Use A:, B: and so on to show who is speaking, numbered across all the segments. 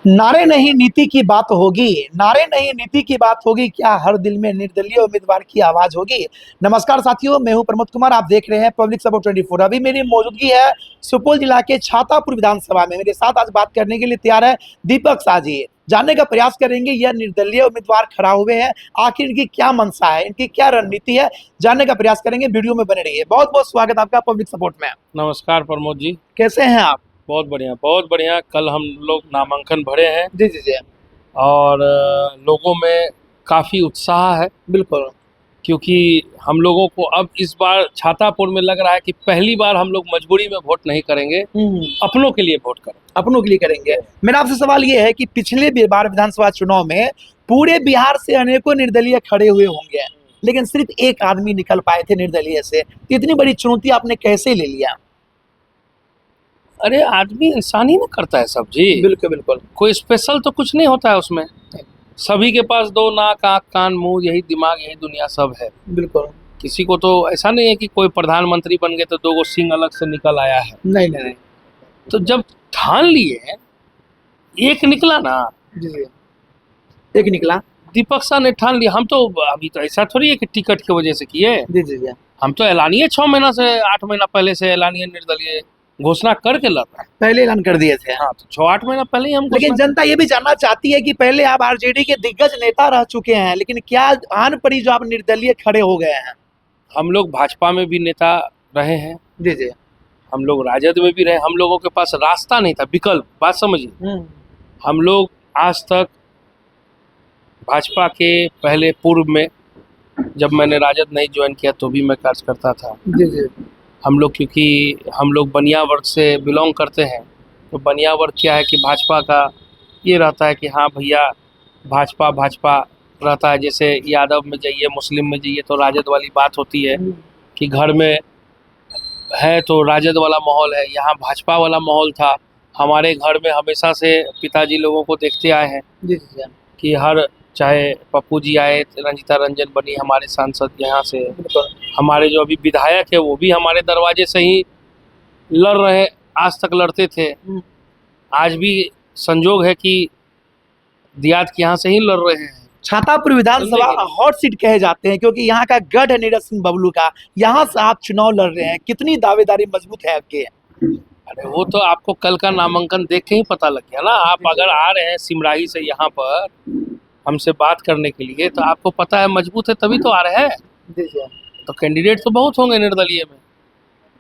A: नारे नहीं नीति की बात होगी, नारे नहीं नीति की बात होगी, क्या हर दिल में निर्दलीय उम्मीदवार की आवाज होगी। नमस्कार साथियों, मैं हूं प्रमोद कुमार, आप देख रहे हैं पब्लिक सपोर्ट 24। अभी मेरी मौजूदगी है सुपौल जिला के छातापुर विधानसभा में। मेरे साथ आज बात करने के लिए तैयार है दीपक शाह जी। जानने का प्रयास करेंगे यह निर्दलीय उम्मीदवार खड़ा हुए हैं, आखिर इनकी क्या मंशा है, इनकी क्या रणनीति है, जानने का प्रयास करेंगे। वीडियो में बने रहिए। बहुत बहुत स्वागत आपका पब्लिक सपोर्ट में।
B: नमस्कार प्रमोद जी।
A: कैसे हैं आप?
B: बहुत बढ़िया, बहुत बढ़िया। कल हम लोग नामांकन भरे हैं
A: जी जी जी।
B: और लोगों में काफ़ी उत्साह है,
A: बिल्कुल।
B: क्योंकि हम लोगों को अब इस बार छातापुर में लग रहा है कि पहली बार हम लोग मजबूरी में वोट नहीं करेंगे, अपनों के लिए वोट करें,
A: अपनों के लिए करेंगे। मेरा आपसे सवाल ये है कि पिछले बार विधानसभा चुनाव में पूरे बिहार से अनेकों निर्दलीय खड़े हुए होंगे, लेकिन सिर्फ एक आदमी निकल पाए थे निर्दलीय से। तो इतनी बड़ी चुनौती आपने कैसे ले लिया?
B: अरे आदमी इंसान ही ना करता है सब जी।
A: बिल्कुल बिल्कुल।
B: कोई स्पेशल तो कुछ नहीं होता है उसमें। सभी के पास दो नाक, आँख, कान, मुंह, यही दिमाग, यही दुनिया सब है।
A: बिल्कुल।
B: किसी को तो ऐसा नहीं है कि कोई प्रधानमंत्री बन गए तो दो गो सिंह अलग से निकल आया है।
A: नहीं नहीं नहीं।
B: तो जब ठान लिए, एक निकला ना।
A: जी जी। एक निकला।
B: दीपक साह ने ठान लिया। हम तो अभी तो ऐसा थोड़ी है कि टिकट की वजह से किए।
A: जी जी जी।
B: हम तो ऐलानिए 6 महीना से 8 महीना पहले से ऐलानिए निर्दलीय घोषणा करके लड़ रहे हैं।
A: पहले ऐलान कर दिए थे।
B: हाँ, तो 6-8 महीना पहले ही हम
A: लेकिन जनता ये भी जानना चाहती है कि पहले आप आरजेडी के दिग्गज नेता रह चुके हैं, लेकिन क्या आन पड़ी जो आप निर्दलीय खड़े हो गए हैं?
B: हम लोग भाजपा में भी नेता रहे हैं,
A: जी जी।
B: हम लोग राजद में भी रहे। हम लोगों के पास रास्ता नहीं था, विकल्प। बात समझिए, हम लोग आज तक भाजपा के पहले पूर्व में, जब मैंने राजद नहीं ज्वाइन किया तो भी मैं कार्यकर्ता था।
A: जी जी।
B: हम लोग, क्योंकि हम लोग बनिया वर्ग से बिलोंग करते हैं, तो बनिया वर्ग क्या है कि भाजपा का ये रहता है कि हाँ भैया भाजपा भाजपा रहता है। जैसे यादव में जाइए, मुस्लिम में जाइए तो राजद वाली बात होती है कि घर में है तो राजद वाला माहौल है। यहाँ भाजपा वाला माहौल था। हमारे घर में हमेशा से पिताजी लोगों को देखते आए हैं
A: जी जी।
B: कि हर, चाहे पप्पू जी आए, रंजीता रंजन बनी हमारे सांसद यहाँ से, हमारे जो अभी विधायक है वो भी हमारे दरवाजे से ही लड़ रहे, आज तक लड़ते थे। आज भी संजोग है कि दियाद के यहाँ से ही लड़ रहे हैं।
A: छातापुर विधानसभा हॉट सीट कहे जाते हैं, क्योंकि यहाँ का गढ़ है नीरज सिंह बबलू का। यहाँ से आप चुनाव लड़ रहे हैं, कितनी दावेदारी मजबूत है आपके?
B: अरे वो तो आपको कल का नामांकन देख के ही पता लग गया ना। आप अगर आ रहे हैं सिमराही से यहाँ पर हमसे बात करने के लिए, तो आपको पता है मजबूत है, तभी तो आ रहे हैं। तो कैंडिडेट तो बहुत होंगे निर्दलीय में।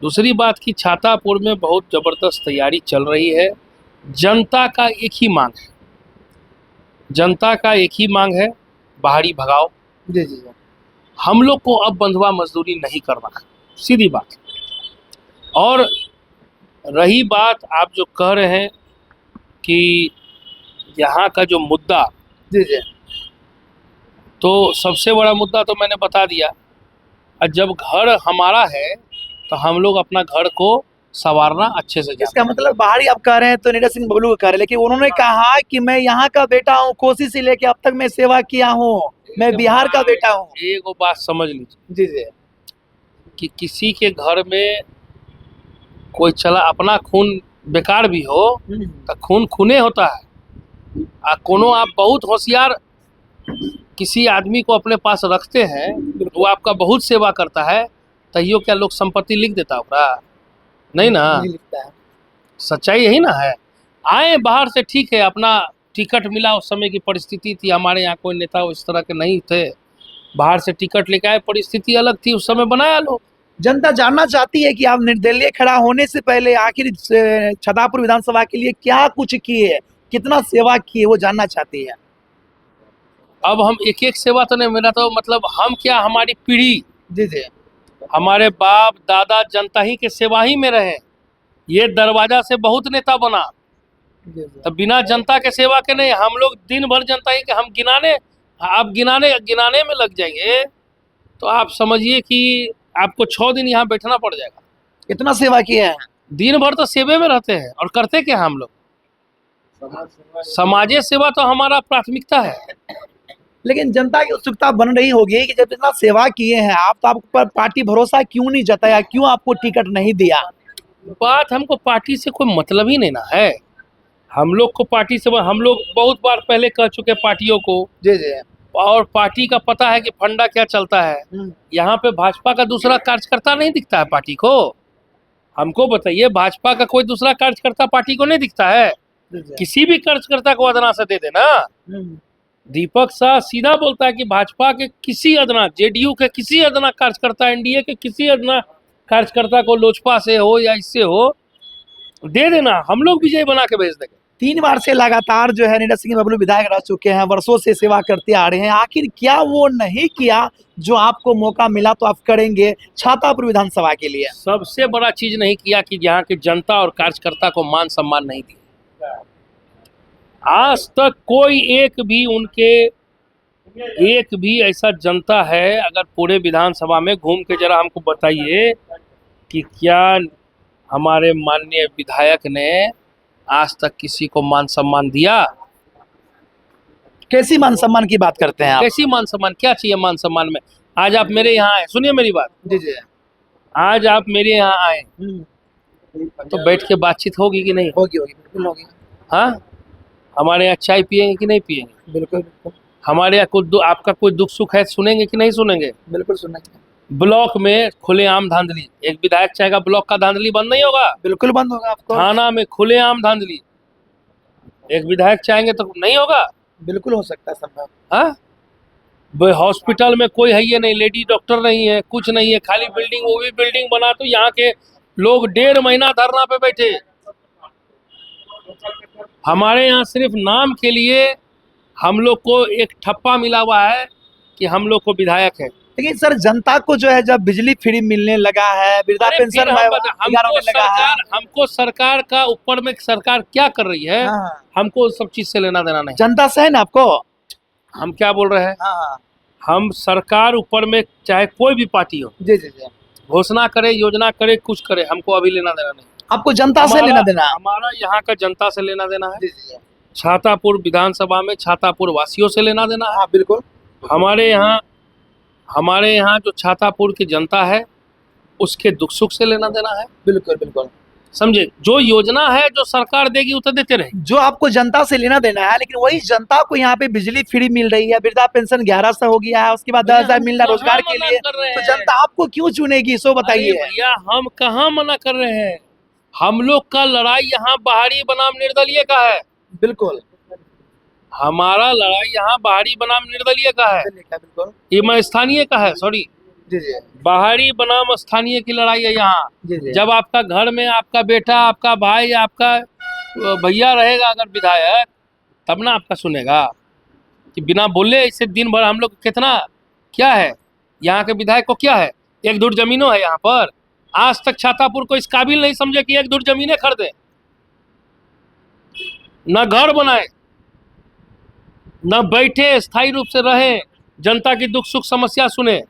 B: दूसरी बात की छातापुर में बहुत जबरदस्त तैयारी चल रही है। जनता का एक ही मांग है, जनता का एक ही मांग है, बाहरी भगाओ।
A: जी जी।
B: हम लोग को अब बंधुआ मजदूरी नहीं करना है, सीधी बात। और रही बात आप जो कह रहे हैं कि यहाँ का जो मुद्दा,
A: जी जी।
B: तो सबसे बड़ा मुद्दा तो मैंने बता दिया। और जब घर हमारा है तो हम लोग अपना घर को संवारना अच्छे से जानते हैं।
A: इसका मतलब बाहरी आप कह रहे हैं तो नीरज सिंह बबलू को कह रहे हैं, लेकिन उन्होंने कहा कि मैं यहाँ का बेटा हूँ, कोसी से लेके अब तक मैं सेवा किया हूँ, मैं बिहार का बेटा हूँ।
B: एक बात समझ लीजिए
A: जी जी। कि
B: कि किसी के घर में कोई चला अपना खून बेकार भी हो तो खून खूने होता है। कोनो आप बहुत होशियार किसी आदमी को अपने पास रखते हैं, वो आपका बहुत सेवा करता है, तैयो क्या लोग संपत्ति लिख देता होगा? नहीं ना।
A: लिखता है।
B: सच्चाई यही ना है। आए बाहर से, ठीक है, अपना टिकट मिला, उस समय की परिस्थिति थी, हमारे यहाँ कोई नेता इस तरह के नहीं थे, बाहर से टिकट लेके आए, परिस्थिति अलग थी, उस समय बनाया लो।
A: जनता जानना चाहती है कि आप निर्दलीय खड़ा होने से पहले आखिर छातापुर विधानसभा के लिए क्या कुछ किए, कितना सेवा किए, वो जानना चाहती है।
B: अब हम एक एक सेवा तो नहीं, मेरा तो मतलब हम क्या, हमारी पीढ़ी,
A: जी जी,
B: हमारे बाप दादा जनता ही के सेवा ही में रहे। ये दरवाजा से बहुत नेता बना, तो बिना जनता के सेवा के नहीं। हम लोग दिन भर जनता ही के हम गिनाने, आप गिनाने में लग जाएंगे तो आप समझिए कि आपको 6 दिन यहाँ बैठना पड़ जाएगा।
A: इतना सेवा किए हैं।
B: दिन भर तो सेवे में रहते हैं। और करते क्या हम लोग? समाज सेवा तो हमारा प्राथमिकता है।
A: लेकिन जनता की उत्सुकता बन रही होगी कि जब इतना सेवा किए हैं आप, तो आप पर पार्टी भरोसा क्यों नहीं जताया, क्यों आपको टिकट नहीं दिया?
B: बात हमको पार्टी से कोई मतलब ही नहीं ना है। हम लोग को पार्टी से हम लोग बहुत बार पहले कह चुके पार्टियों को,
A: जी जी।
B: और पार्टी का पता है कि फंडा क्या चलता है। यहाँ पे भाजपा का दूसरा कार्यकर्ता नहीं दिखता है पार्टी को। हमको बताइए, भाजपा का कोई दूसरा कार्यकर्ता पार्टी को नहीं दिखता है? किसी भी कार्यकर्ता को अदना से दे देना। दीपक साह सीधा बोलता है कि भाजपा के किसी अदना, जेडीयू के किसी अदना कार्यकर्ता, एनडीए के किसी अदना कार्यकर्ता को लोजपा से हो या इससे हो दे देना, हम लोग विजय बना के भेज देंगे।
A: 3 बार से लगातार जो है नीरज सिंह बबलू विधायक रह चुके हैं, वर्षों से सेवा करते आ रहे हैं, आखिर क्या वो नहीं किया जो आपको मौका मिला तो आप करेंगे छातापुर विधानसभा के लिए?
B: सबसे बड़ा चीज नहीं किया कि यहाँ की जनता और कार्यकर्ता को मान सम्मान नहीं दिया। आज तक कोई एक भी ऐसा जनता है, अगर पूरे विधानसभा में घूम के जरा हमको बताइए कि क्या हमारे माननीय विधायक ने आज तक किसी को मान सम्मान दिया?
A: कैसी मान सम्मान की बात करते हैं आप?
B: कैसी मान सम्मान? क्या चाहिए मान सम्मान में? आज आप मेरे यहाँ आए, सुनिए मेरी बात,
A: जी जी।
B: आज आप मेरे यहाँ आए तो बैठ के बातचीत होगी कि नहीं?
A: होगी होगी, बिल्कुल होगी।
B: हाँ, हमारे यहाँ चाय पियेंगे कि नहीं पियेंगे?
A: बिल्कुल बिल्कुल।
B: हमारे यहाँ आपका कोई दुख सुख है, सुनेंगे कि नहीं सुनेंगे?
A: बिल्कुल सुनेंगे।
B: ब्लॉक में खुलेआम धांधली, एक विधायक चाहेगा ब्लॉक का धांधली बंद नहीं होगा?
A: बिल्कुल बंद होगा आपको।
B: थाना में खुलेआम धांधली एक विधायक चाहेंगे तो नहीं होगा?
A: बिल्कुल हो सकता है संभव।
B: हाँ, हॉस्पिटल में कोई है ये नहीं, लेडी डॉक्टर नहीं है, कुछ नहीं है, खाली बिल्डिंग, वो भी बिल्डिंग बना तो यहाँ के लोग 1.5 महीना धरना पे बैठे। हमारे यहाँ सिर्फ नाम के लिए हम लोग को एक ठप्पा मिला हुआ है कि हम लोग को विधायक है।
A: लेकिन सर, जनता को जो है जब बिजली फ्री मिलने लगा है, वृद्धा पेंशन लगा है,
B: हमको सरकार का ऊपर में सरकार क्या कर रही है, हमको सब चीज से लेना देना नहीं।
A: जनता से है ना आपको।
B: हम क्या बोल रहे हैं, हम सरकार ऊपर में चाहे कोई भी पार्टी हो,
A: जी जी जी,
B: घोषणा करे, योजना करे, कुछ करे, हमको अभी लेना देना नहीं।
A: आपको जनता से लेना देना?
B: हमारा यहाँ का जनता से लेना देना है।
A: जी जी।
B: छातापुर विधानसभा में छातापुर वासियों से लेना देना है।
A: बिल्कुल।
B: हमारे यहाँ जो छातापुर की जनता है उसके दुख सुख से लेना देना है।
A: बिल्कुल बिल्कुल,
B: समझे? जो योजना है जो सरकार देगी उसे देते रहे।
A: जो आपको जनता से लेना देना है, लेकिन वही जनता को यहाँ पे बिजली फ्री मिल रही है, वृद्धा पेंशन 1100 हो गया है, उसके बाद 10,000 मिल रहा है रोजगार के लिए, तो जनता आपको क्यों चुनेगी, सो बताइए।
B: भैया हम कहाँ मना कर रहे हैं, हम लोग का लड़ाई यहाँ बाहरी बनाम निर्दलीय का है।
A: बिल्कुल,
B: हमारा लड़ाई यहाँ बाहरी बनाम निर्दलीय का है,
A: बिल्कुल।
B: ये मैं स्थानीय का है, सॉरी,
A: जी जी।
B: बाहरी बनाम स्थानीय की लड़ाई है यहाँ। जब आपका घर में आपका बेटा, आपका भाई, आपका भैया रहेगा अगर विधायक, तब ना आपका सुनेगा। कि बिना बोले ऐसे दिन भर हम लोग कितना क्या है, यहाँ के विधायक को क्या है, 1 धुर जमीनों है यहाँ पर। आज तक छातापुर को इस काबिल नहीं समझे कि 1 धुर जमीनें खरीदे, न घर बनाए, न बैठे स्थायी रूप से रहे, जनता की दुख सुख समस्या सुने।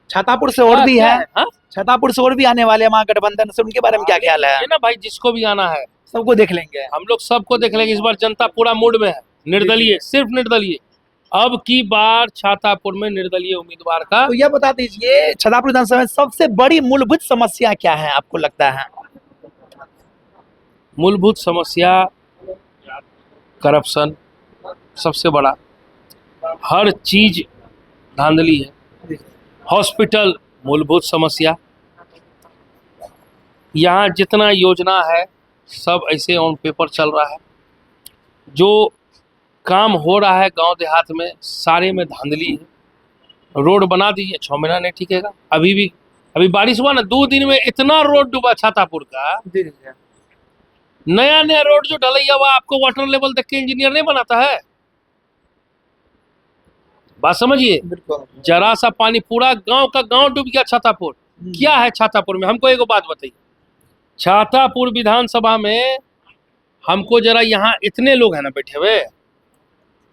A: छातापुर से और भी है, छातापुर से और भी आने वाले महागठबंधन से, उनके बारे में क्या ख्याल है?
B: ना भाई, जिसको भी आना है
A: सबको देख लेंगे
B: हम लोग, सबको देख लेंगे। इस बार जनता पूरा मूड में है, निर्दलीय, सिर्फ निर्दलीय। अब की बार छातापुर में निर्दलीय उम्मीदवार का।
A: तो यह बता दीजिए, छातापुर विधानसभा में सबसे बड़ी मूलभूत समस्या क्या है आपको लगता है?
B: मूलभूत समस्या करप्शन सबसे बड़ा, हर चीज धांधली है। हॉस्पिटल मूलभूत समस्या, यहाँ जितना योजना है सब ऐसे ऑन पेपर चल रहा है। जो काम हो रहा है गांव देहात में सारे में धांधली है। रोड बना दीजिए, 6 महीना नहीं टिकेगा। अभी बारिश हुआ ना, 2 दिन में इतना रोड डूबा छातापुर का। नया रोड जो ढलैया हुआ, आपको वाटर लेवल देख के इंजीनियर नहीं बनाता है? बात समझिए, जरा सा पानी पूरा गांव का गांव डूब गया छातापुर। क्या है छातापुर में, हमको एक बात बताइए। छातापुर विधानसभा में हमको जरा, यहाँ इतने लोग हैं ना बैठे हुए,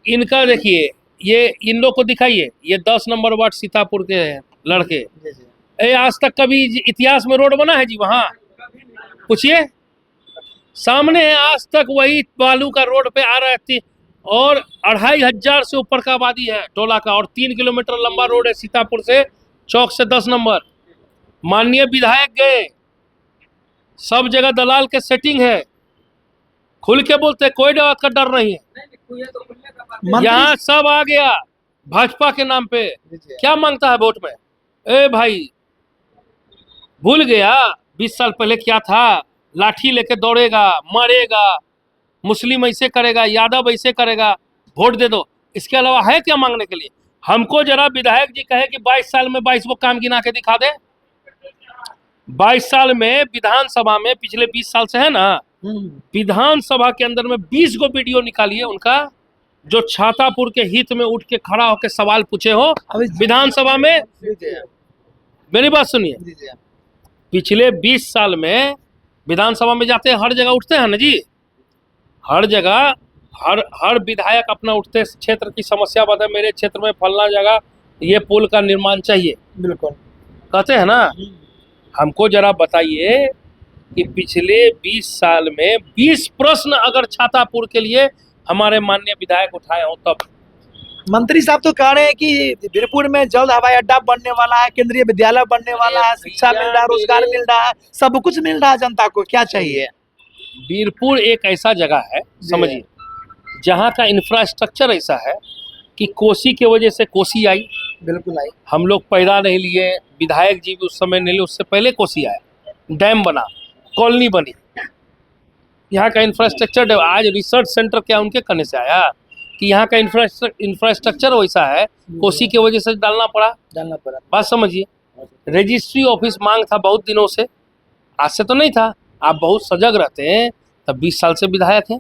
B: इनका देखिए, ये इन लोग को दिखाइए, ये 10 नंबर वार्ड सीतापुर के लड़के। आज तक कभी इतिहास में रोड बना है जी? वहाँ पूछिए, सामने है, आज तक वही बालू का रोड पे आ रहा थी। और 2500 से ऊपर का आबादी है टोला का, और 3 किलोमीटर लंबा रोड है सीतापुर से चौक से 10 नंबर। माननीय विधायक गए, सब जगह दलाल के सेटिंग है, खुल के बोलते हैं, कोई बात का डर नहीं है।
A: मंत्री
B: यहाँ सब आ गया भाजपा के नाम पे। क्या मांगता है वोट में? ए भाई, भूल गया 20 साल पहले क्या था? लाठी लेके दौड़ेगा, मरेगा, मुस्लिम ऐसे करेगा, यादव ऐसे करेगा, वोट दे दो। इसके अलावा है क्या मांगने के लिए? हमको जरा विधायक जी कहे कि 22 साल में 22 वो काम गिना के दिखा दे। 22 साल में विधानसभा में, पिछले 20 साल से है ना, विधानसभा के अंदर में 20 गो वीडियो निकालिए उनका, जो छातापुर के हित में उठ के खड़ा होकर सवाल पूछे हो विधानसभा में। मेरी बात सुनिए, पिछले 20 साल में विधानसभा में जाते हैं, हर जगह उठते हैं ना जी, हर जगह हर विधायक अपना उठते क्षेत्र की समस्या बताए, मेरे क्षेत्र में फलना जगह ये पुल का निर्माण चाहिए,
A: बिल्कुल
B: कहते हैं ना। हमको जरा बताइए कि पिछले 20 साल में 20 प्रश्न अगर छातापुर के लिए हमारे माननीय विधायक उठाए हो तब।
A: मंत्री साहब तो कह रहे हैं कि वीरपुर में जल्द हवाई अड्डा बनने वाला है, केंद्रीय विद्यालय बनने वाला है, शिक्षा मिल रहा है, रोजगार मिल रहा है, सब कुछ मिल रहा है जनता को। क्या चाहिए?
B: वीरपुर एक ऐसा जगह है, समझिए, जहाँ का इंफ्रास्ट्रक्चर ऐसा है कि कोसी के वजह से कोसी आई,
A: बिल्कुल आई।
B: हम लोग पैदा नहीं लिए, विधायक जी भी उस समय नहीं लिए, उससे पहले कोसी आया, डैम बना, कॉलोनी बनी, यहाँ का इंफ्रास्ट्रक्चर। आज रिसर्च सेंटर क्या उनके करने से आया कि यहाँ का इंफ्रास्ट्रक्चर वैसा है, कोसी की वजह से डालना पड़ा। बात समझिए। रजिस्ट्री ऑफिस मांग था बहुत दिनों से, आज से तो नहीं था। आप बहुत सजग रहते हैं, तब 20 साल से विधायक हैं।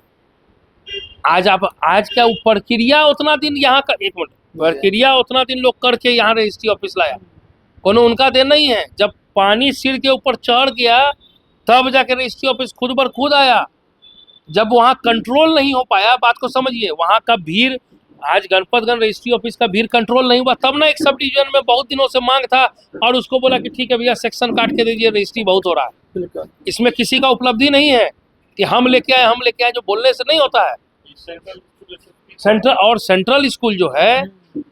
B: आज क्या प्रक्रिया उतना दिन यहाँ का, एक मिनट, प्रक्रिया उतना दिन लोग करके यहाँ रजिस्ट्री ऑफिस लाया, कोनो उनका देन नहीं है। जब पानी सिर के ऊपर चढ़ गया तब जाके रजिस्ट्री ऑफिस खुद बर खुद आया। जब वहाँ कंट्रोल नहीं हो पाया, बात को समझिए, वहाँ का भीड़, आज गणपतगंज रजिस्ट्री ऑफिस का भीड़ कंट्रोल नहीं हुआ, तब ना एक सब डिवीजन में बहुत दिनों से मांग था और उसको बोला कि ठीक है भैया सेक्शन काट के दीजिए, रजिस्ट्री बहुत हो रहा है। इसमें किसी का उपलब्धि नहीं है कि हम लेके आए, जो बोलने से नहीं होता है। सेंट्रल स्कूल जो है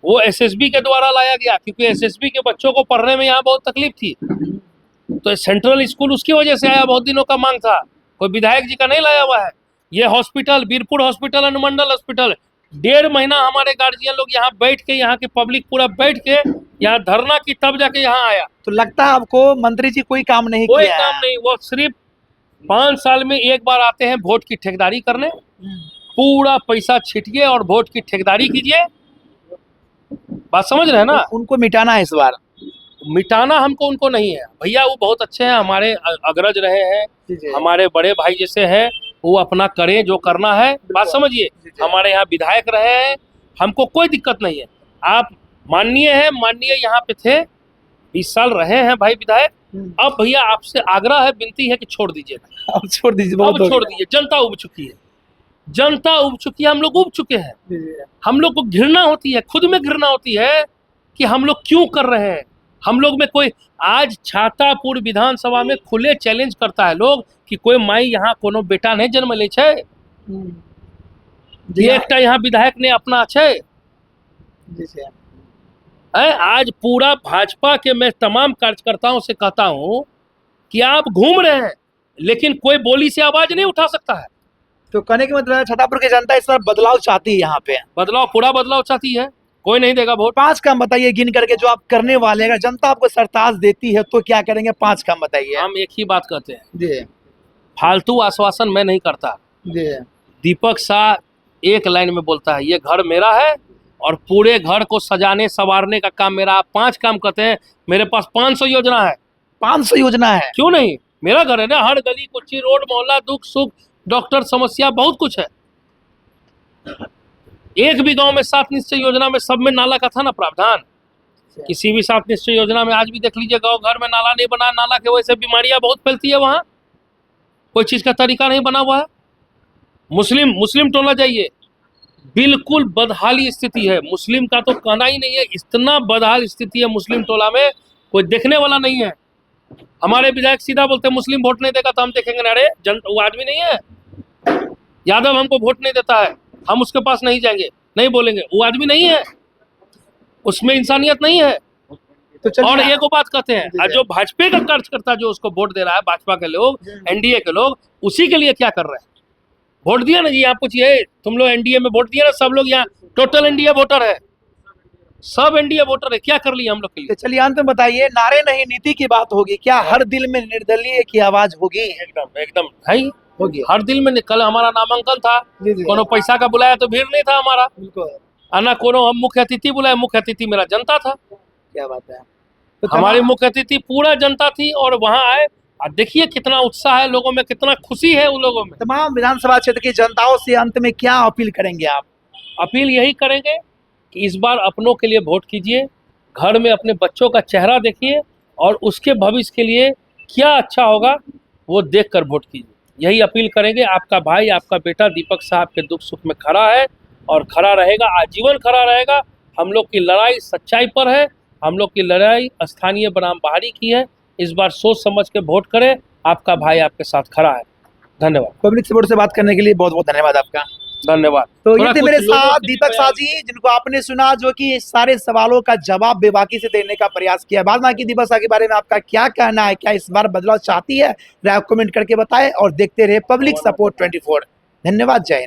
B: वो एसएसबी के द्वारा लाया गया, क्योंकि एसएसबी के बच्चों को पढ़ने में यहाँ बहुत तकलीफ थी, तो सेंट्रल स्कूल उसकी वजह से आया। बहुत दिनों का मांग था, कोई विधायक जी का नहीं लाया हुआ है। ये हॉस्पिटल, वीरपुर हॉस्पिटल, अनुमंडल हॉस्पिटल, 1.5 महीना हमारे गार्जियन लोग यहाँ बैठ के, यहाँ की पब्लिक पूरा बैठ के यहाँ धरना की, तब जाके यहाँ आया।
A: तो लगता है आपको मंत्री जी कोई काम नहीं
B: कोई
A: किया
B: काम नहीं, वो सिर्फ 5 साल में एक बार आते हैं वोट की ठेकेदारी करने, पूरा पैसा छिटिए और वोट की ठेकेदारी कीजिए। बात समझ रहे हैं ना?
A: उनको मिटाना है इस बार।
B: मिटाना हमको उनको नहीं है भैया, वो बहुत अच्छे हैं, हमारे अग्रज रहे हैं, हमारे बड़े भाई जैसे हैं, वो अपना करें जो करना है। बात समझिए, हमारे यहाँ विधायक रहे हैं, हमको कोई दिक्कत नहीं है। आप माननीय हैं, माननीय यहाँ पे थे, 20 साल रहे हैं भाई विधायक। अब भैया आपसे आग्रह है, विनती है कि छोड़ दीजिए,
A: अब छोड़ दीजिए,
B: अब छोड़ दीजिए। जनता उब चुकी है, जनता उब चुकी है, हम लोग उब चुके हैं। हम लोग को घृणा होती है, खुद में घृणा होती है कि हम लोग क्यों कर रहे हैं। हम लोग में कोई, आज छातापुर विधानसभा में खुले चैलेंज करता है लोग कि कोई माई यहाँ कोनो बेटा नहीं जन्म ले छे, एकटा यहाँ विधायक ने अपना छे। आज पूरा भाजपा के मैं तमाम कार्यकर्ताओं से कहता हूं कि आप घूम रहे हैं, लेकिन कोई बोली से आवाज नहीं उठा सकता है।
A: तो कहने का मतलब छातापुर की जनता इस बार बदलाव चाहती है, यहाँ पे
B: बदलाव, पूरा बदलाव चाहती है, कोई नहीं देगा वोट।
A: 5 काम बताइए गिन करके जो आप करने वाले हैं, अगर जनता आपको सरताज देती है तो क्या करेंगे? 5 काम बताइए।
B: हम एक ही बात कहते हैं
A: जी,
B: फालतू आश्वासन मैं नहीं करता।
A: जी,
B: दीपक शाह एक लाइन में बोलता है, ये घर मेरा है और पूरे घर को सजाने संवारने का काम मेरा। आप 5 काम कहते हैं, मेरे पास 500 योजना है।
A: 500 योजना है?
B: क्यों नहीं, मेरा घर है ना, हर गली कुची, रोड मोहल्ला, दुख सुख, डॉक्टर, समस्या, बहुत कुछ है। एक भी गांव में 7 निश्चय योजना में सब में नाला का था ना प्रावधान। किसी भी 7 निश्चय योजना में आज भी देख लीजिए, गांव घर में नाला नहीं बना, नाला के वजह से बीमारियां बहुत फैलती है, वहां कोई चीज का तरीका नहीं बना हुआ है। मुस्लिम टोला जाइए, बिल्कुल बदहाली स्थिति है। मुस्लिम का तो कहना ही नहीं है, इतना बदहाल स्थिति है मुस्लिम टोला में, कोई देखने वाला नहीं है। हमारे विधायक सीधा बोलते हैं मुस्लिम वोट नहीं देगा तो हम देखेंगे ना। अरे वो आदमी नहीं है, यादव हमको वोट नहीं देता है, हम उसके पास नहीं जाएंगे, नहीं बोलेंगे, वो आदमी नहीं है, उसमें इंसानियत नहीं है।
A: तो
B: और एक बात कहते हैं, जो भाजपा का कार्यकर्ता जो उसको वोट दे रहा है, भाजपा के लोग, एनडीए के लोग, उसी के लिए क्या कर रहे हैं? वोट दिया ना जी, यहाँ पूछिए, तुम लोग एनडीए में वोट दिया ना, सब लोग यहाँ टोटल एनडीए वोटर है, सब एनडीए वोटर है, क्या कर लिया हम लोग के लिए?
A: तो चलिए अंत में बताइए, नारे नहीं नीति की बात होगी, क्या हर दिल में निर्दलीय की आवाज होगी?
B: एकदम एकदम है ही।
A: होगी।
B: हर दिल में कल हमारा नामांकन था,
A: जी, जी।
B: कोनो पैसा का बुलाया तो भीड़ नहीं था हमारा,
A: बिल्कुल।
B: ना कोनो हम मुख्य अतिथि बुलाए, मुख्य अतिथि मेरा जनता था।
A: क्या बात है। तो
B: हमारी मुख्य अतिथि पूरा जनता थी और वहां आए, और देखिए कितना उत्साह है लोगों में, कितना खुशी है उन लोगों में।
A: तमाम विधानसभा क्षेत्र की जनताओं से अंत में क्या अपील करेंगे आप?
B: अपील यही करेंगे कि इस बार अपनों के लिए वोट कीजिए, घर में अपने बच्चों का चेहरा देखिए और उसके भविष्य के लिए क्या अच्छा होगा वो देख कर वोट कीजिए, यही अपील करेंगे। आपका भाई, आपका बेटा दीपक साहब के दुख सुख में खड़ा है और खड़ा रहेगा, आजीवन खड़ा रहेगा। हम लोग की लड़ाई सच्चाई पर है, हम लोग की लड़ाई स्थानीय बनाम बाहरी की है। इस बार सोच समझ के वोट करें, आपका भाई आपके साथ खड़ा है। धन्यवाद।
A: पब्लिक सपोर्ट से बात करने के लिए बहुत बहुत धन्यवाद आपका।
B: धन्यवाद।
A: तो
B: थोड़ा
A: ये थे
B: कुछ
A: मेरे
B: लोगों
A: साथ
B: के
A: दीपक
B: लिए
A: साह जी, जिनको आपने सुना, जो कि सारे सवालों का जवाब बेबाकी से देने का प्रयास किया। बाद बाकी दीपक साह के बारे में आपका क्या कहना है, क्या इस बार बदलाव चाहती है, राय कमेंट करके बताएं और देखते रहे पब्लिक सपोर्ट 24। धन्यवाद, जय हिंद।